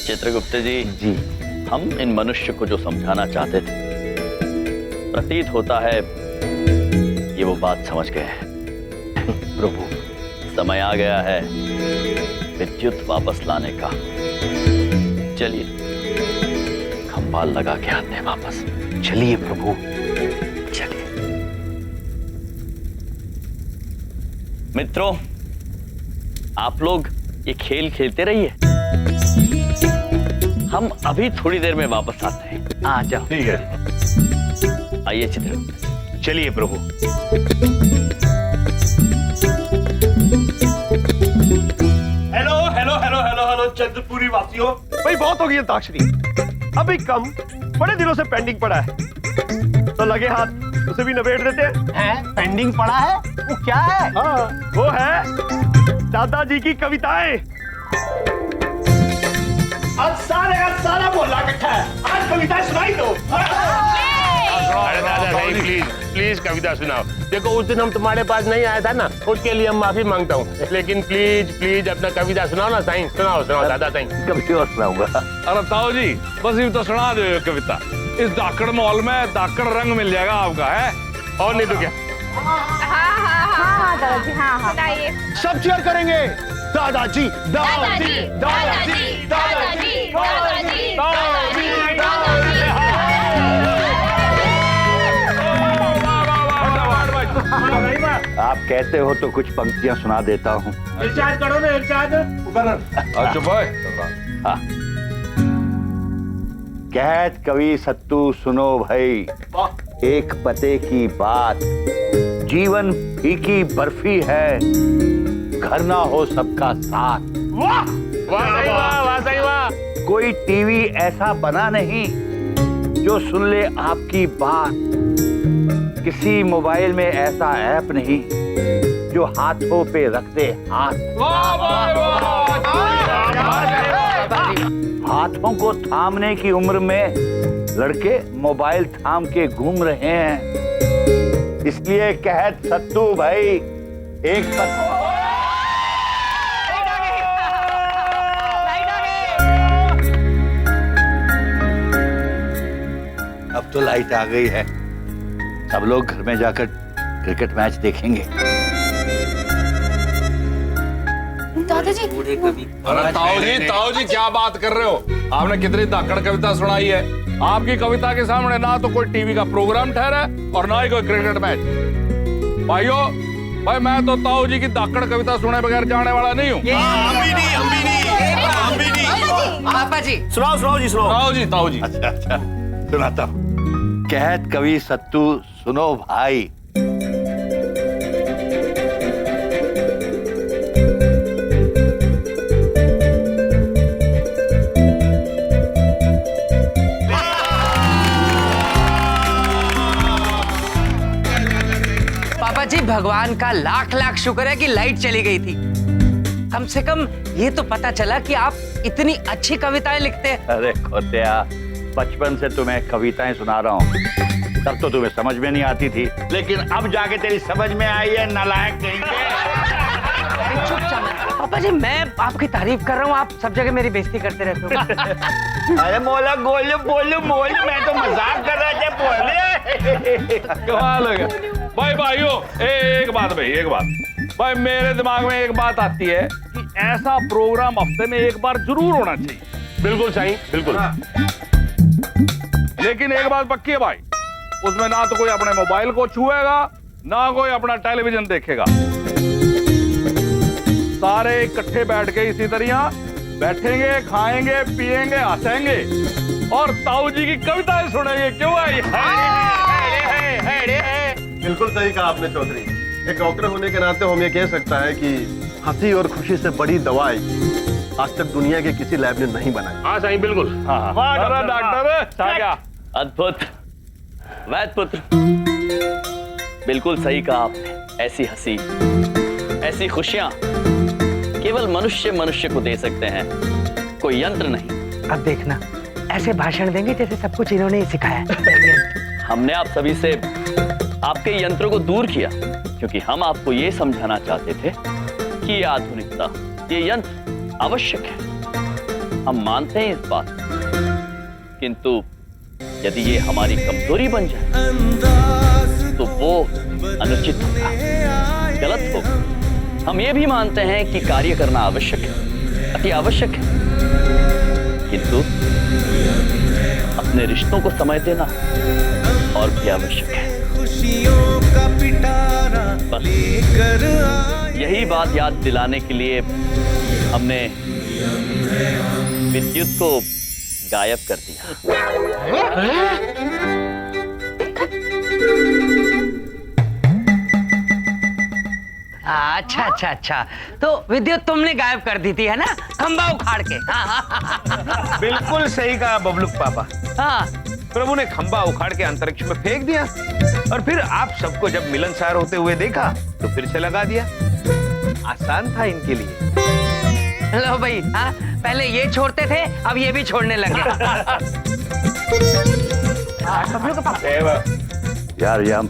चित्रगुप्त जी, हम इन मनुष्य को जो समझाना चाहते थे, प्रतीत होता है ये वो बात समझ गए हैं। प्रभु, समय आ गया है विद्युत वापस लाने का। चलिए खंबाल लगा के आते हैं वापस। चलिए प्रभु, चलिए। मित्रों, आप लोग ये खेल खेलते रहिए, हम अभी थोड़ी देर में वापस आते हैं। आ जाओ। ठीक है, आइए चित्रगुप्त। चलिए प्रभु। Hello hello hello hello hello Chandrapuri वासियों, भाई बहुत हो गई अंताक्षरी, अभी कम बड़े दिनों से पेंडिंग पड़ा है, तो लगे हाथ उसे भी नवेड़ देते हैं। पेंडिंग पड़ा है? वो क्या है? हाँ, वो है दादाजी की कविताएं। आज सारे का सारा मोहल्ला इकट्ठा है, आज कविताएं सुनाई दो। अरे दादा भाई, प्लीज प्लीज कविता सुनाओ। देखो उस दिन हम तुम्हारे पास नहीं आया था ना, उसके लिए हम माफी मांगता हूँ, लेकिन प्लीज प्लीज अपना कविता सुनाओ ना साईं। सुनाओ सुनाओ दादा साईं। कभी और सुनाऊंगा। अरे ताऊ जी, बस ये तो सुना दो ये कविता। इस धाकड़ मॉल में धाकड़ रंग मिल जाएगा आपका, है? और नहीं तो क्या। हाँ दादाजी, हाँ बताइए। सब चेयर करेंगे। दादाजी दादाजी दादाजी दादाजी दादाजी दादाजी। आप कहते हो तो कुछ पंक्तियां सुना देता हूँ। इरशाद करो ना, इरशाद। चुप है। हाँ। कहत कवि सत्तू सुनो भाई, एक पते की बात, जीवन फीकी बर्फी है, घर ना हो सबका साथ। वाह वाह वाह वाह सही वाह। कोई टीवी ऐसा बना नहीं जो सुन ले आपकी बात, किसी मोबाइल में ऐसा ऐप नहीं जो हाथों पे रख दे हाथ। हाथों को थामने की उम्र में लड़के मोबाइल थाम के घूम रहे हैं, इसलिए कहत सत्तू भाई एक अब तो लाइट आ गई है, सब लोग घर में जाकर क्रिकेट मैच देखेंगे। दादाजी, अरे ताऊ जी क्या बात कर रहे हो? आपने कितनी धाकड़ कविता सुनाई है। आपकी कविता के सामने ना तो कोई टीवी का प्रोग्राम ठहरा और ना ही कोई क्रिकेट मैच। भाइयों, भाई मैं तो ताऊ जी की धाकड़ कविता सुने बगैर जाने वाला नहीं हूँ। पापा जी सुनाओ सुनाओ जी, सुनाओ। ताऊ जी। अच्छा अच्छा, सुनाता हूँ। कहत कवि सत्तू सुनो भाई, पापा जी, भगवान का लाख लाख शुक्र है कि लाइट चली गई थी। कम से कम ये तो पता चला कि आप इतनी अच्छी कविताएं लिखते हैं। अरे खोतिया, बचपन से तुम्हें कविताएं सुना रहा हूँ, तब तो तुम्हें समझ में नहीं आती थी, लेकिन अब जाके तेरी समझ में आई है, नालायक कहीं के। चुपचाप। पापा जी, मैं आपकी तारीफ कर रहा हूँ, आप सब जगह मेरी बेइज्जती करते रहते हो। अरे मोला बोलो बोलो बोलो, मैं तो मजाक कर रहा था, बोले। कमाल हो गया। भाइयों, एक बात भाई, मेरे दिमाग में एक बात आती है कि ऐसा प्रोग्राम हफ्ते में एक बार जरूर होना चाहिए। बिल्कुल साईं, बिल्कुल। लेकिन एक बात पक्की है भाई, उसमें ना तो कोई अपने मोबाइल को छुएगा, ना कोई अपना टेलीविजन देखेगा। सारे इकट्ठे बैठ के इसी तरह बैठेंगे, खाएंगे, पिएंगे, हंसेंगे और ताऊ जी की कविताएं सुनेंगे। क्यों भाई? बिल्कुल सही कहा आपने चौधरी। एक डॉक्टर होने के नाते हम ये कह सकता है कि हंसी और खुशी से बड़ी दवाई आज तक दुनिया के किसी लैब ने नहीं बनाई। हाँ साईं, बिल्कुल। डॉक्टर अद्भुत। वैद्य पुत्र, बिल्कुल सही कहा आपने। ऐसी हंसी, ऐसी खुशियां केवल मनुष्य को दे सकते हैं, कोई यंत्र नहीं। अब देखना, ऐसे भाषण देंगे जैसे सब कुछ इन्होंने ही सिखाया है। हमने आप सभी से आपके यंत्रों को दूर किया क्योंकि हम आपको ये समझाना चाहते थे कि ये आधुनिकता, ये यंत्र आवश्यक है, हम मानते हैं इस बात को। किंतु यदि ये हमारी कमजोरी बन जाए तो वो अनुचित होगा, गलत होगा। हम ये भी मानते हैं कि कार्य करना आवश्यक है, अति आवश्यक है, किंतु अपने रिश्तों को समय देना और भी आवश्यक है। बस यही बात याद दिलाने के लिए हमने विद्युत को गायब कर दिया। अच्छा अच्छा अच्छा, तो विद्युत तुमने गायब कर दी थी है ना, खंबा उखाड़ के। बिल्कुल सही कहा बबलू पापा। हाँ, प्रभु ने खंबा उखाड़ के अंतरिक्ष में फेंक दिया और फिर आप सबको जब मिलनसार होते हुए देखा तो फिर से लगा दिया। आसान था इनके लिए। लो भाई, हाँ, पहले ये छोड़ते थे, अब ये भी छोड़ने लगे। यार याम,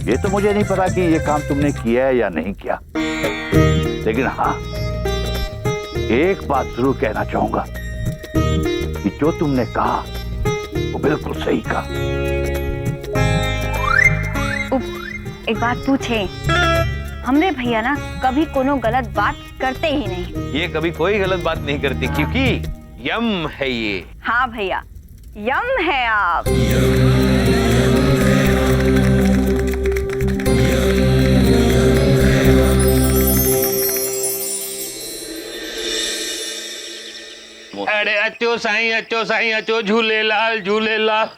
ये तो मुझे नहीं पता कि ये काम तुमने किया है या नहीं किया, लेकिन हाँ एक बात जरूर कहना चाहूंगा कि जो तुमने कहा वो बिल्कुल सही कहा। एक बात पूछे, हमरे भैया ना कभी कोनो गलत बात करते ही नहीं। ये कभी कोई गलत बात नहीं करती क्योंकि यम है ये। हाँ भैया, यम है आप। अरे अचो साईं अचो झूलेलाल झूलेलाल।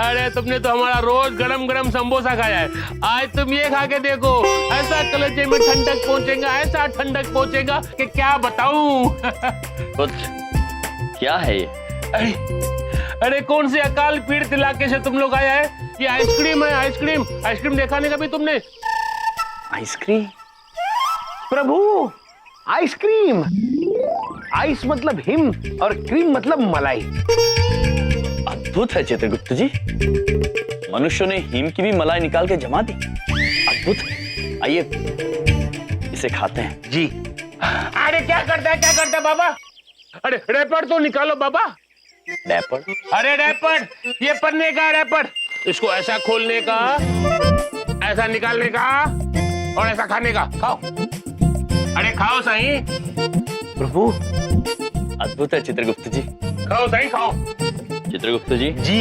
अरे तुमने तो हमारा रोज गरम गरम समोसा खाया है, आज तुम ये खा के देखो, ऐसा कलेजे में ठंडक पहुंचेगा, ऐसा ठंडक पहुंचेगा कि क्या बताऊं। कुछ क्या है ये? अरे कौन से अकाल पीड़ित इलाके से तुम लोग आया है? ये आइसक्रीम है, आइसक्रीम। आइसक्रीम देखा नहीं कभी तुमने? आइसक्रीम? प्रभु, आइसक्रीम। आइस मतलब हिम और क्रीम मतलब मलाई। अद्भुत है चित्रगुप्त जी, मनुष्यों ने हिम की भी मलाई निकाल के जमा दी। अद्भुत है, आइए इसे खाते हैं। जी। अरे क्या करता है बाबा? अरे रैपर तो निकालो बाबा। रैपर? अरे रैपर, ये पन्ने का रैपर, इसको ऐसा खोलने का, ऐसा निकालने का और ऐसा खाने का। खाओ, अरे खाओ सही। प्रभु, अद्भुत है चित्रगुप्त जी। खाओ सही, खाओ। चित्रगुप्त जी,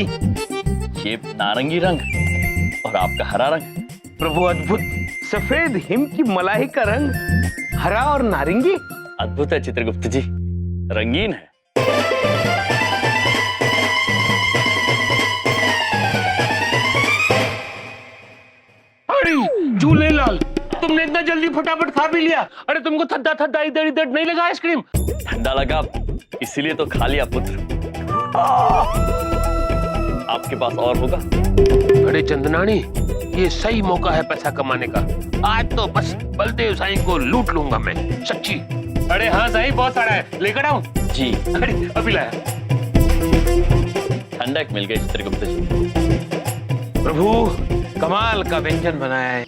ये नारंगी रंग और आपका हरा रंग। प्रभु अद्भुत, सफेद हिम की मलाई का रंग हरा और नारंगी। अद्भुत है चित्रगुप्त जी, रंगीन है। अरे झूलेलाल, तुमने इतना जल्दी फटाफट खा भी लिया। अरे तुमको थद्दा थद्दा इधर इधर नहीं लगा आइसक्रीम? ठंडा लगा इसीलिए तो खा लिया पुत्र। आपके पास और होगा? अरे चंदनानी, ये सही मौका है पैसा कमाने का। आज तो बस बलदेव साईं को लूट लूंगा मैं, सच्ची। अरे हाँ साईं, बहुत सारा है, लेकर आऊं? जी। अरे अभी लाया। ठंडक मिल गई चित्रगुप्त जी। प्रभु, कमाल का व्यंजन बनाया है।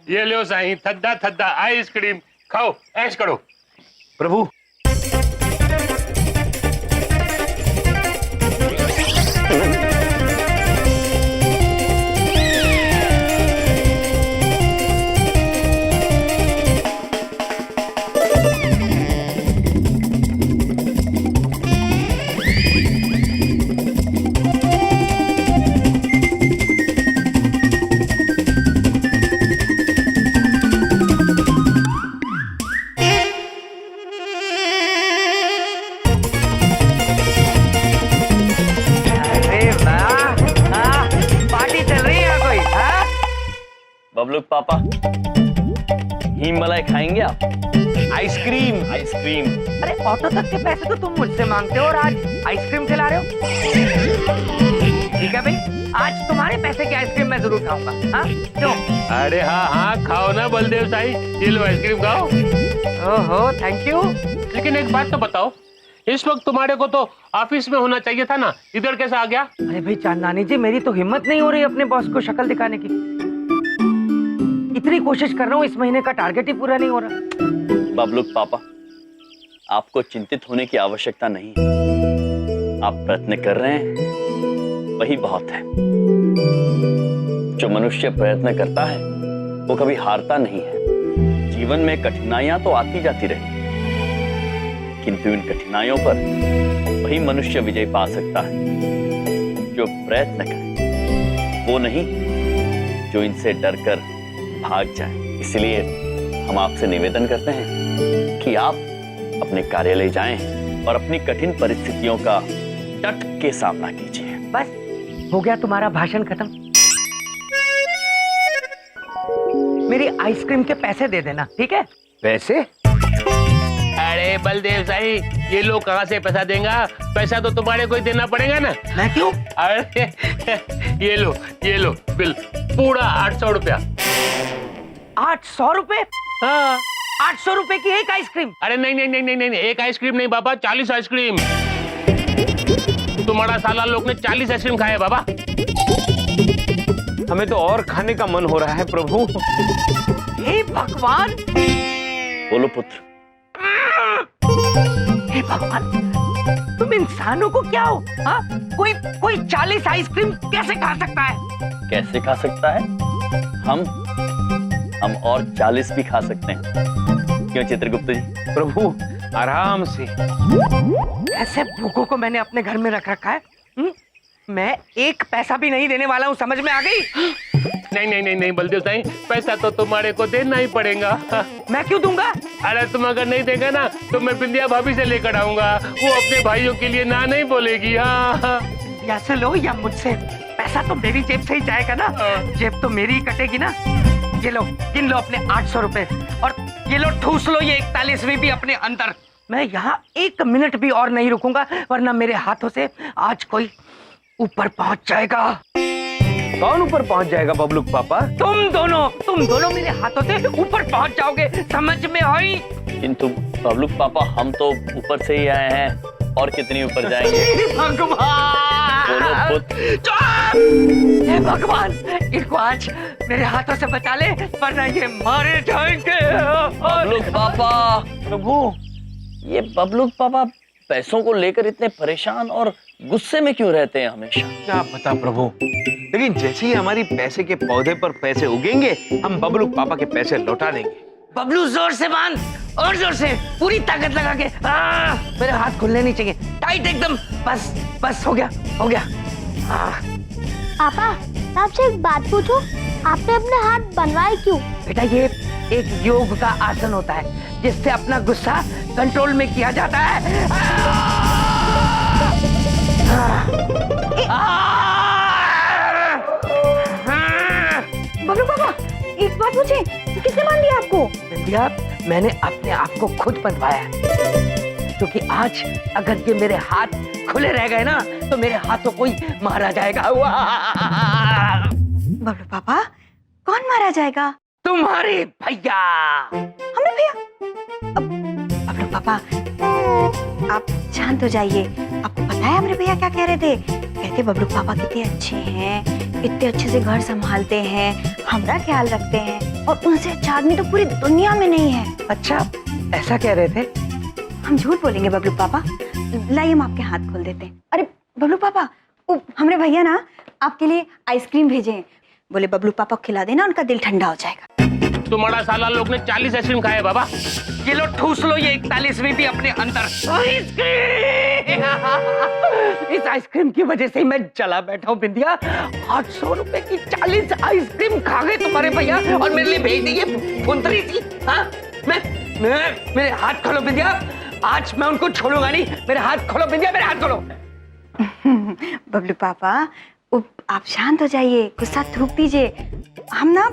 ये लो साईं, थद्दा थद्दा आइसक्रीम, खाओ, ऐश करो। प्रभु, बबलू पापा, हिम मलाई खाएंगे आप? आइसक्रीम। आइसक्रीम? अरे ऑटो तक के पैसे तो तुम मुझसे मांगते हो और आज आइसक्रीम खिला रहे हो। ठीक है भाई, आज तुम्हारे पैसे की आइसक्रीम मैं जरूर खाऊंगा। हाँ क्यों? अरे हाँ हाँ, खाओ ना बलदेव साईं, ये लो आइसक्रीम खाओ। ओहो, थैंक यू। लेकिन एक बात तो बताओ, इस वक्त तुम्हारे को तो ऑफिस में होना चाहिए था ना, इधर कैसे आ गया? अरे भाई चांदनी जी, मेरी तो हिम्मत नहीं हो रही अपने बॉस को शक्ल दिखाने की। इतनी कोशिश कर रहा हूँ, इस महीने का टारगेट ही पूरा नहीं हो रहा। बबलू पापा, आपको चिंतित होने की आवश्यकता नहीं है। आप प्रयत्न कर रहे हैं, वही बहुत है। जो मनुष्य प्रयत्न करता है वो कभी हारता नहीं है। जीवन में कठिनाइयां तो आती जाती रही, किंतु इन कठिनाइयों पर वही मनुष्य विजय पा सकता है जो प्रयत्न करे, वो नहीं जो इनसे डरकर भाग जाए। इसलिए हम आपसे निवेदन करते हैं कि आप अपने कार्यालय जाएं और अपनी कठिन परिस्थितियों का डट के सामना कीजिए। बस हो गया तुम्हारा भाषण खत्म। मेरी आइसक्रीम के पैसे दे देना, ठीक है? पैसे? अरे बलदेव साई, ये लोग कहाँ से पैसा देंगे? पैसा तो तुम्हारे को ही देना पड़ेगा ना। मैं क्यों? अरे ये लो बिल, पूरा 800 रुपया। 800 रुपए? हाँ। 800 रुपए की एक आइसक्रीम? अरे नहीं, एक आइसक्रीम नहीं बाबा, 40 आइसक्रीम। तुम्हारा साला लोग ने 40 आइसक्रीम खाए बाबा। हमें तो और खाने का मन हो रहा है प्रभु। हे भगवान! बोलो पुत्र। हे भगवान, तुम इंसानों को क्या हो? हाँ? कोई 40 आइसक्रीम कैसे खा सकता है? कैसे खा सकता है? हम और 40 भी खा सकते हैं। क्यों चित्रगुप्त जी? प्रभु आराम से। ऐसे भूखों को मैंने अपने घर में रख रखा है। मैं एक पैसा भी नहीं देने वाला हूँ, समझ में आ गई? नहीं बलदेव साई, पैसा तो तुम्हारे को देना ही पड़ेगा। मैं क्यों दूंगा? अरे तुम अगर नहीं देगा ना तो मैं बिंदिया भाभी से लेकर आऊंगा, वो अपने भाइयों के लिए ना नहीं बोलेगी। हाँ, या से लो या मुझसे, पैसा तो मेरी जेब से ही जाएगा ना। जेब तो मेरी ही कटेगी ना। ये लो, गिन लो अपने 800 रुपए, और ये लो ठूस लो ये 41वीं भी अपने अंदर। मैं यहाँ 1 मिनट भी और नहीं रुकूंगा, वरना मेरे हाथों से आज कोई ऊपर पहुंच जाएगा। कौन ऊपर पहुंच जाएगा बबलूक पापा? तुम दोनों मेरे हाथों से ऊपर पहुंच जाओगे, समझ में आई? किंतु बबलूक पापा, हम तो ऊपर से ही आए हैं, और कितनी ऊपर जाएंगे? भगवान! बोलो पुत्र। चुप! हे भगवान, इनको आज मेरे हाथों से बचा ले, वरना ये मारे जाएंगे। बबलूक पापा, प्रभु ये बबलूक पापा पैसों को लेकर इतने परेशान और गुस्से में क्यों रहते हैं हमेशा? क्या पता प्रभु, लेकिन जैसे ही हमारी पैसे के पौधे पर पैसे उगेंगे, हम बबलूक पापा के पैसे लौटा देंगे। बबलू जोर से बांध, और जोर से, पूरी ताकत लगा के। मेरे हाथ खुलने नहीं चाहिए, टाइट एकदम। बस हो गया। पापा, मैं आपसे एक बात पूछूं? आपने अपने हाथ बनवाए क्यों? बेटा, ये एक योग का आसन होता है जिससे अपना गुस्सा कंट्रोल में किया जाता है। बबलू पापा, एक बात पूछे, किसने मान दिया आपको? बिंदिया, मैंने अपने आप को खुद बनवाया है, क्योंकि आज अगर ये मेरे हाथ खुले रह गए ना तो मेरे हाथों को ही मारा जाएगा। बबलू पापा, कौन मारा जाएगा? तुम्हारे भैया। हमें भैया? बबलू पापा, आप शांत हो जाइए। आपको पता है हमारे भैया क्या कह रहे थे? कहते बबलू पापा कितने अच्छे हैं, इतने अच्छे से घर संभालते हैं, हमारा ख्याल रखते हैं, और उनसे अच्छा आदमी तो पूरी दुनिया में नहीं है। अच्छा, ऐसा कह रहे थे? हम झूठ बोलेंगे बबलू पापा? लाइए, हम आपके हाथ खोल देते हैं। अरे बबलू पापा, हमारे भैया ना आपके लिए आइसक्रीम भेजे हैं, बोले बबलू पापा को खिला देना, उनका दिल ठंडा हो जाएगा। तुम्हारा साला लोग ने 40 आइसक्रीम खाए बाबा। ये लो ठूस लो ये 41वीं भी अपने अंदर। इस आइसक्रीम की वजह से मैं चला बैठा हूँ बिंदिया। 800 रुपए की 40 आइसक्रीम खा गए तुम्हारे भैया, और मेरे लिए भेज दी ये फुंतरी सी। हाँ, मेरे हाथ खोलो बिंदिया, आज मैं उनको छोड़ूंगा नहीं। मेरे हाथ खोलो बिंदिया, मेरे हाथ खोलो। बबलू पापा, आप शांत हो जाइए, गुस्सा थूक दीजिए, हम ना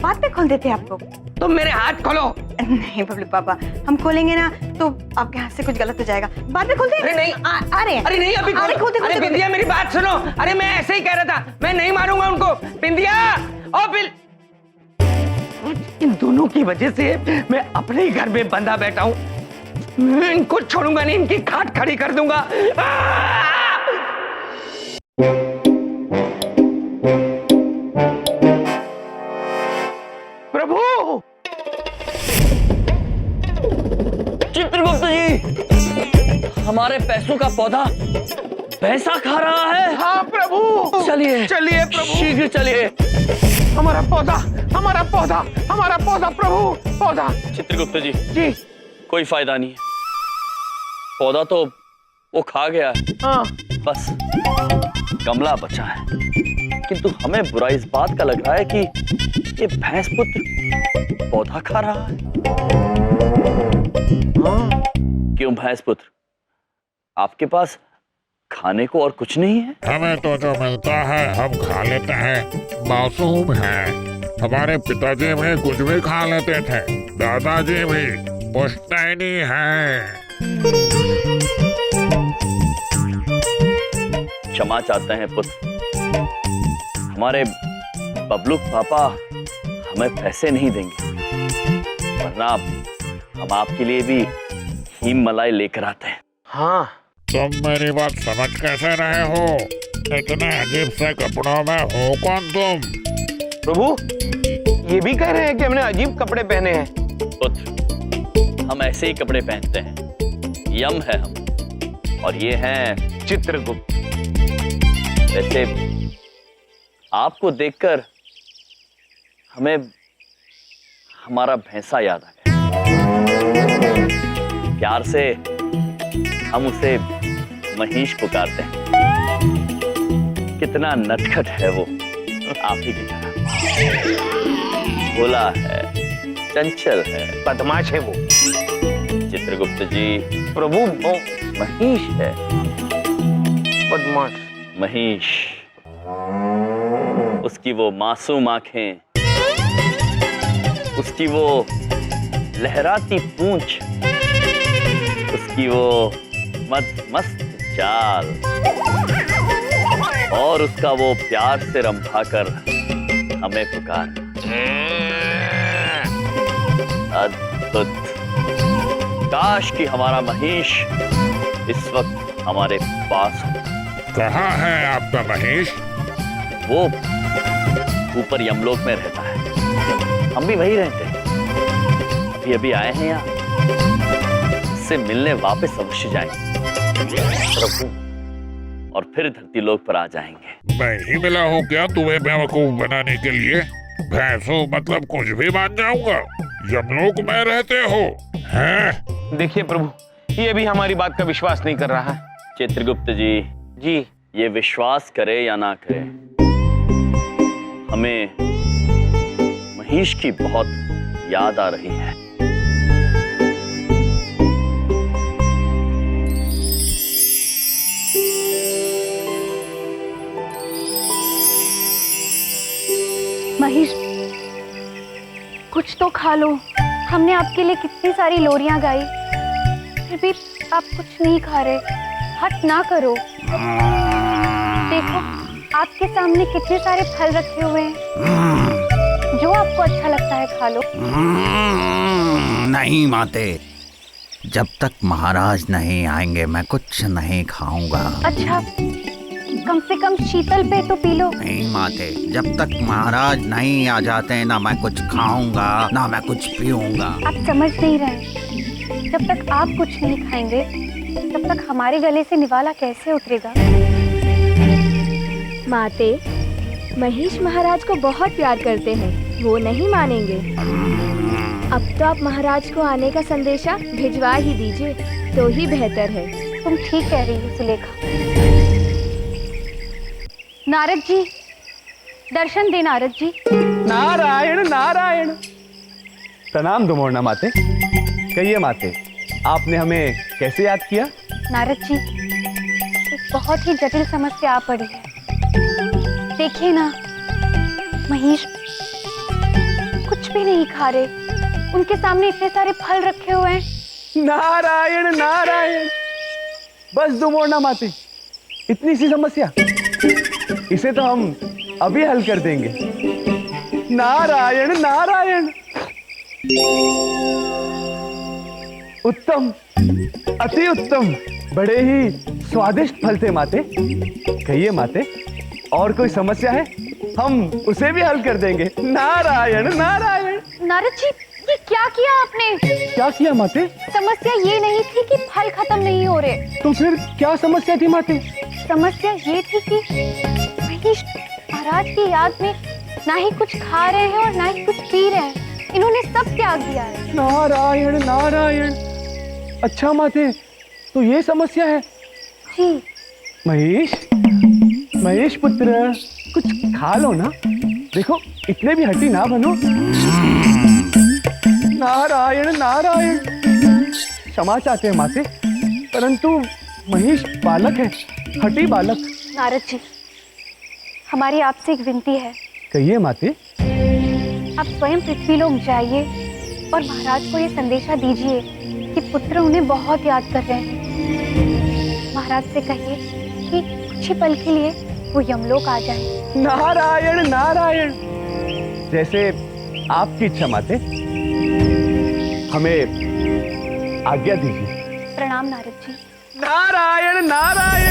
बाद में खोल देते हैं आपको। तुम मेरे हाथ खोलो। नहीं बबलू पापा, हम खोलेंगे ना तो आपके हाथ से कुछ गलत हो जाएगा, बाद में खोलते हैं। अरे नहीं, अरे नहीं, अभी खोलो। अरे बिंदिया, मेरी बात सुनो। अरे मैं ऐसे ही कह रहा था, मैं नहीं मारूंगा उनको। बिंदिया और इन दोनों की वजह से मैं अपने ही घर में बंधा बैठा हूँ। मैं इनको छोड़ूंगा नहीं, इनकी खाट खड़ी कर दूंगा। प्रभु! चित्रगुप्त जी, हमारे पैसों का पौधा भैंसा खा रहा है। हाँ प्रभु, चलिए चलिए प्रभु, शीघ्र चलिए। हमारा पौधा, हमारा पौधा, हमारा पौधा प्रभु, पौधा। चित्रगुप्त जी, जी कोई फायदा नहीं है, पौधा तो वो खा गया है। हाँ। बस गमला बचा है, किंतु हमें बुरा इस बात का लग रहा है कि ये भैंस पुत्र पौधा खा रहा है। क्यों भैंस पुत्र, आपके पास खाने को और कुछ नहीं है? हमें तो जो मिलता है हम खा लेते हैं, मासूम है। हमारे पिताजी भी कुछ भी खा लेते थे, दादाजी भी पुश्तैनी है। क्षमा चाहते हैं पुत्र, हमारे बबलू पापा हमें पैसे नहीं देंगे, वरना हम आपके लिए भी हीम मलाई लेकर आते हैं। हाँ। तुम मेरी बात समझ कैसे रहे हो? इतने अजीब से कपड़ों में हो कौन तुम? प्रभु, ये भी कह रहे हैं कि हमने अजीब कपड़े पहने हैं। पुत्र, हम ऐसे ही कपड़े पहनते हैं, यम है हम, और ये हैं चित्रगुप्त। वैसे आपको देखकर हमें हमारा भैंसा याद आ गया। प्यार से हम उसे महेश पुकारते हैं। कितना नटखट है वो, आप ही की तरह भोला है, चंचल है, बदमाश है वो। चित्रगुप्त जी, प्रभु वो महेश है, बदमाश। महेश। उसकी वो मासूम आंखें, उसकी वो लहराती पूंछ, उसकी वो मस्त चाल, और उसका वो प्यार से रंभाकर हमें पुकार। अद्भुत। काश कि हमारा महेश इस वक्त हमारे पास हो। कहाँ है आपका महेश? वो ऊपर यमलोक में रहता है, हम भी वही रहते हैं। अभी अभी आए हैं यहाँ, उससे मिलने वापस अवश्य जाएंगे प्रभु, और फिर धरती लोक पर आ जाएंगे। मैं ही मिला हूँ क्या तुम्हें बेवकूफ बनाने के लिए? भैंसो मतलब कुछ भी मान जाऊंगा। यमलोक में रहते हो हैं? देखिए प्रभु, ये भी हमारी बात का विश्वास नहीं कर रहा है। चित्रगुप्त जी, जी ये विश्वास करे या ना करे, हमें महेश की बहुत याद आ रही है। महेश, कुछ तो खा लो। हमने आपके लिए कितनी सारी लोरियां गाई, फिर भी आप कुछ नहीं खा रहे। हट ना करो। देखो, आपके सामने कितने सारे फल रखे हुए हैं, जो आपको अच्छा लगता है खा लो। नहीं माते, जब तक महाराज नहीं आएंगे मैं कुछ नहीं खाऊंगा। अच्छा, कम से कम शीतल पे तो पी लो। नहीं माते, जब तक महाराज नहीं आ जाते ना मैं कुछ खाऊंगा ना मैं कुछ पीऊंगा। आप समझ नहीं रहे, जब तक आप कुछ नहीं खाएंगे तब तक हमारे गले से निवाला कैसे उतरेगा। माते, महेश महाराज को बहुत प्यार करते हैं, वो नहीं मानेंगे। अब तो आप महाराज को आने का संदेशा भिजवा ही दीजिए तो ही बेहतर है। तुम ठीक कह रही हो सुलेखा। नारद जी, दर्शन दे नारद जी। नारायण नारायण। प्रणाम दुमोरना माते। कहिए माते, आपने हमें कैसे याद किया? नारद जी, एक बहुत ही जटिल समस्या आ पड़ी है। देखिए ना, महेश कुछ भी नहीं खा रहे, उनके सामने इतने सारे फल रखे हुए हैं। नारायण नारायण। बस दुमोरना माते, इतनी सी समस्या, इसे तो हम अभी हल कर देंगे। नारायण नारायण। उत्तम, अति उत्तम, बड़े ही स्वादिष्ट फल थे माते। कहिए माते, और कोई समस्या है? हम उसे भी हल कर देंगे। नारायण नारायण। नारद जी, ये क्या किया आपने? क्या किया माते? समस्या ये नहीं थी कि फल खत्म नहीं हो रहे। तो फिर क्या समस्या थी माते? समस्या ये थी कि महेश महाराज की याद में ना ही कुछ खा रहे हैं और ना ही कुछ पी रहे हैं। इन्होंने सब त्याग दिया है। नारायण नारायण। अच्छा माते, तो ये समस्या है? जी। महेश, महेश पुत्र, कुछ खा लो ना। देखो, इतने भी हठी ना बनो। नारायण नारायण। क्षमा चाहते हैं माते, परंतु महेश बालक है, हठी बालक। नारद जी, हमारी आपसे एक विनती है। कहिए माते। आप स्वयं पृथ्वीलोक जाइए और महाराज को ये संदेशा दीजिए कि पुत्र उन्हें बहुत याद कर रहे हैं। महाराज से कहिए कि कुछ ही पल के लिए वो यमलोक आ जाए। नारायण नारायण। जैसे आपकी इच्छा माते, हमें आज्ञा दीजिए। प्रणाम नारद जी। नारायण नारायण।